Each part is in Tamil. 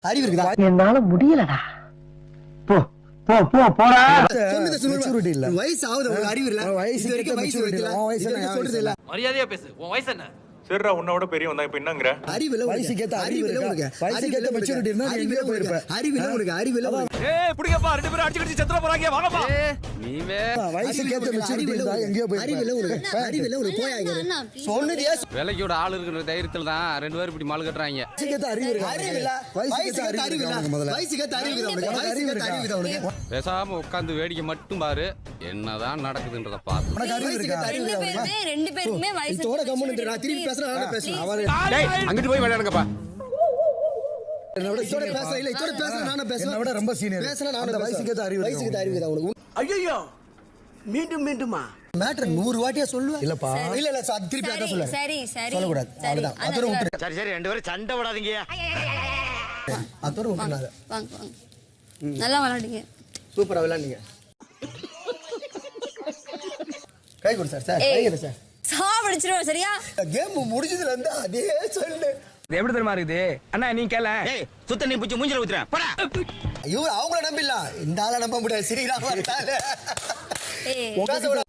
அறிவு இருக்குதா? என்னால முடியலடா. போ போ போ போடா. மெச்சூரிட்டி இல்ல. வயசு ஆகுது, உங்களுக்கு அறிவு இல்ல. வயசு வரைக்கும் வயசு வைக்கல. சொல்றது இல்ல. மரியாதையா பேசு. உன் வயசு என்ன? சரிடா, உன்னோட பெரியவன் தான். இப்ப என்னங்கற? அறிவு இல்ல. வயசுக்கேத்த அறிவு உனக்கு. வயசுக்கேத்த மெச்சூரிட்டி இருந்தா நீ எங்கேயோ போயிருப்ப. அறிவு இல்ல உனக்கு. அறிவு இல்ல உனக்கு. ஏய் புடிங்கப்பா, ரெண்டு பேரும் அடிச்சு அடிச்சு செத்துற போறாங்க. வாங்கப்பா. நீவே வயசுக்கேத்த மெச்சூரிட்டி இருந்தா எங்கேயோ போயிருப்ப. அறிவு இல்ல உனக்கு. அறிவு இல்ல உனக்கு. போயாங்க. சொன்னதியா விலைக்கோட ஆள் இருக்கிற தைரியத்துல தான் ரெண்டு பேரும் இப்படி மால் கட்டுறாங்க. வயசுக்கேத்த அறிவு இருக்கா? அறிவு இல்ல. வயசுக்கேத்த அறிவு இருக்கா முதல்ல? வயசுக்கேத்த அறிவு இல்ல உனக்கு. வயசுக்கேத்த அறிவு இல்ல உனக்கு. பேசாம உட்கார்ந்து வேடிக்கை மட்டும் பாரு, என்னதான் நடக்குதுன்றத பாத்து. உனக்கு அறிவு இருக்கா? ரெண்டு பேருமே வயசு இதோட கம்முன்னு நான் திருப்பி பேசுறேன். நான் பேசுறேன். அங்கிட்டு போய் விளையாடுங்கப்பா. என்னோட இதோட பேசுறேன். இல்ல இதோட பேசுறேன். நானும் பேசுறேன். என்னோட ரொம்ப சீனியர். பேசுறேன். அந்த நானும் வயசுக்கேத்த அறிவு இருக்கா? வயசுக்கேத்த அறிவு இல்ல உனக்கு. ஐயோ மீண்டும் மீண்டுமா மேட்டர் 100 வாட்டியா சொல்லுவேன். இல்லப்பா. இல்ல இல்ல சார், திருப்பி அதான் சொல்லுங்க. சரி சரி சொல்லக்கூடாது. அவ்வளவுதான். அதோட விட்டுரு. சரி சரி ரெண்டு பேரும் சண்டை விடாதீங்க. அதோட விட்டுறாத. வாங்க வாங்க. நல்லா விளையாடுங்க. சூப்பரா விளையாடுங்க. கை கொடு சார். சார் கை கொடு சார். சாவடிச்சிருவா சரியா? கேம் முடிஞ்சதுல இருந்து அதே சொல்லு. எப்படி தெரியுமா இருக்குது? அண்ணா நீ கேள. ஏய் சுத்த நீ புடிச்சு மூஞ்சில ஊத்துறேன். போடா. இவங்க அவங்கள நம்பிடலாம். இந்த ஆளை நம்ப முடியாது. சிரிக்கிறான் வந்தாலே. ஏய்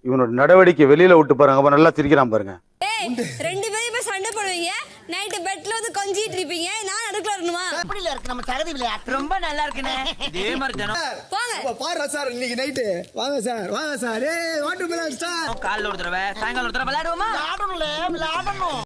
இவனோட நடவடிக்கை வெளியில விட்டு பாருங்க, அப்ப நல்லா சிரிக்கிறான் பாருங்க. ஏய் ரெண்டு பேரும் இப்ப சண்டை போடுவீங்க. நைட் பெட்ல வந்து கொஞ்சிட்டு இருப்பீங்க. நான் நடுக்குல வரணுமா? எப்படில இருக்கு நம்ம தகுதி விளையாட்டு? ரொம்ப நல்லா இருக்குனே. இதே மாதிரி தான. போங்க. பாரு சார், இன்னைக்கு நைட்டு வாங்க சார். வாங்க சார். ஏய் வாட் டு பிளான் ஸ்டார். காலைல ஒரு தடவை சாயங்காலம் ஒரு தடவை விளையாடுவோமா? விளையாடணும்ல, விளையாடணும்.